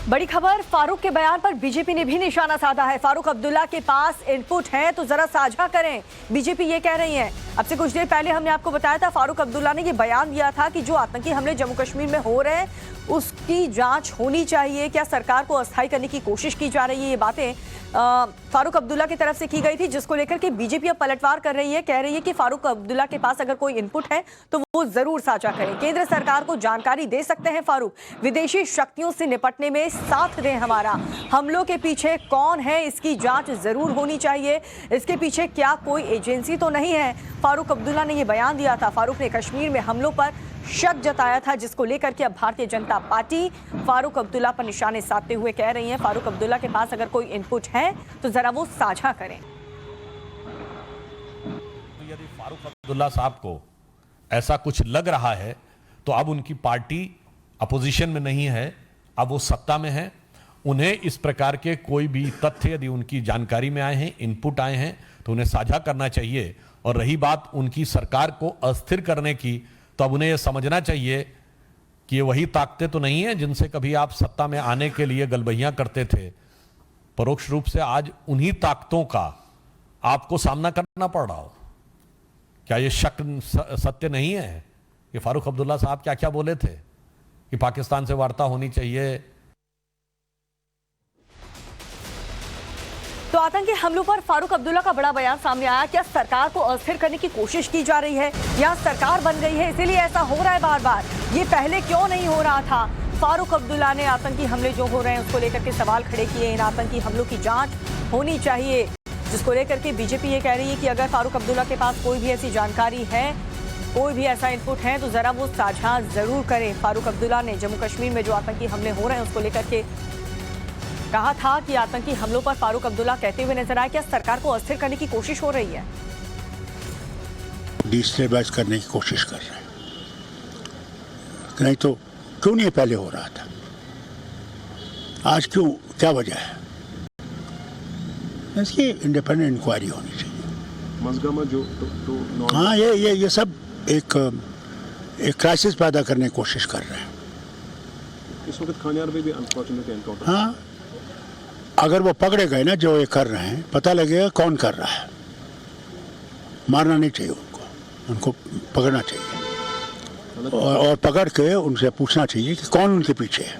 बड़ी खबर, फारूक के बयान पर बीजेपी ने भी निशाना साधा है। फारूक अब्दुल्ला के पास इनपुट है तो जरा साझा करें, बीजेपी ये कह रही है। अब से कुछ देर पहले हमने आपको बताया था, फारूक अब्दुल्ला ने ये बयान दिया था कि जो आतंकी हमले जम्मू कश्मीर में हो रहे हैं उसकी जांच होनी चाहिए। क्या सरकार को अस्थायी करने की कोशिश की जा रही है? ये बातें फारूक अब्दुल्ला की तरफ से की गई थी, जिसको लेकर के बीजेपी अब पलटवार कर रही है। कह रही है कि फारूक अब्दुल्ला के पास अगर कोई इनपुट है तो वो जरूर साझा करें, केंद्र सरकार को जानकारी दे सकते हैं फारूक। विदेशी शक्तियों से निपटने में साथ दें हमारा। हमलों के पीछे कौन है इसकी जांच जरूर होनी चाहिए। इसके पीछे क्या कोई एजेंसी तो नहीं है? फारूक अब्दुल्ला ने यह बयान दिया था। फारूक ने कश्मीर में हमलों पर शक जताया था, जिसको लेकर के अब भारतीय जनता पार्टी फारूक अब्दुल्ला पर निशाने साधते हुए कह रही है फारूक अब्दुल्ला के पास अगर कोई इनपुट है तो जरा वो साझा करें। तो यदि फारूक अब्दुल्ला साहब को ऐसा कुछ लग रहा है तो अब उनकी पार्टी अपोजिशन में नहीं है, अब वो सत्ता में है। उन्हें इस प्रकार के कोई भी तथ्य यदि उनकी जानकारी में आए हैं, इनपुट आए हैं, तो उन्हें साझा करना चाहिए। और रही बात उनकी सरकार को अस्थिर करने की, तो अब उन्हें यह समझना चाहिए कि ये वही ताकतें तो नहीं है जिनसे कभी आप सत्ता में आने के लिए गलबहियां करते थे। परोक्ष रूप से आज उन्हीं ताकतों का आपको सामना करना पड़ रहा हो। क्या ये शक सत्य नहीं है कि फारूक अब्दुल्ला साहब क्या क्या बोले थे कि पाकिस्तान से वार्ता होनी चाहिए? तो आतंकी हमलों पर फारूक अब्दुल्ला का बड़ा बयान सामने आया। क्या सरकार को अस्थिर करने की कोशिश की जा रही है? यहाँ सरकार बन गई है इसीलिए ऐसा हो रहा है बार बार? ये पहले क्यों नहीं हो रहा था? फारूक अब्दुल्ला ने आतंकी हमले जो हो रहे हैं उसको लेकर के सवाल खड़े किए। इन आतंकी हमलों की जांच होनी चाहिए, जिसको लेकर के बीजेपी ये कह रही है कि अगर फारूक अब्दुल्ला के पास कोई भी ऐसी जानकारी है, कोई भी ऐसा इनपुट है तो जरा वो साझा जरूर करें। फारूक अब्दुल्ला ने जम्मू कश्मीर में जो आतंकी हमले हो रहे हैं उसको लेकर के कहा था कि आतंकी हमलों पर फारूक अब्दुल्ला कहते हुए नजर आए क्या सरकार को अस्थिर करने की कोशिश हो रही है? डिस्टेबलाइज करने की कोशिश कर रहे हैं। नहीं तो क्यों नहीं पहले हो रहा था? आज क्यों? क्या वजह है? इसकी इंडिपेंडेंट इंक्वायरी होनी चाहिए। मजगमा जो हाँ, ये सब एक क्राइसिस पैदा करने की कोशिश कर रहे हैं। इस वक्त खानियार में भी अनफॉर्चुनेटली एनकाउंटर। हाँ, अगर वो पकड़े गए ना जो ये कर रहे हैं, पता लगेगा कौन कर रहा है। मारना नहीं चाहिए उनको पकड़ना चाहिए और पकड़ के उनसे पूछना चाहिए कि कौन उनके पीछे है।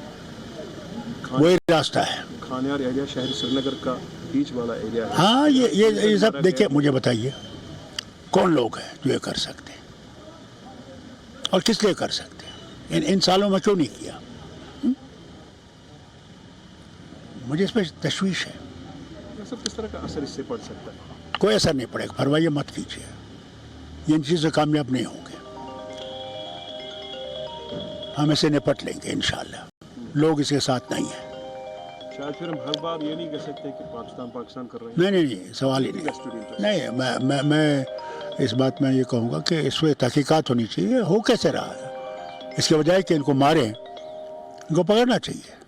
वही रास्ता है। खानियार एरिया शहर श्रीनगर का बीच वाला एरिया है। हाँ, ये सब देखिए, मुझे बताइए कौन लोग हैं जो ये कर सकते हैं और किस लिए कर सकते हैं? इन सालों में क्यों नहीं किया? मुझे इस पर तशवीश है। सब किस तरह का असर इससे पड़ सकता है? कोई असर नहीं पड़ेगा, परवाह मत कीजिए। ये इन चीज़ों से कामयाब नहीं होंगे। हम इसे निपट लेंगे इंशाल्लाह। लोग इसके साथ नहीं हैं। शायद फिर हम हर बार ये नहीं कह सकते कि पाकिस्तान कर रहे हैं। नहीं, सवाल ही नहीं। मैं इस बात में ये कहूँगा कि इस पर तहकीकात होनी चाहिए। हो कैसे रहा है? इसके बजाय कि इनको मारें, इनको पकड़ना चाहिए।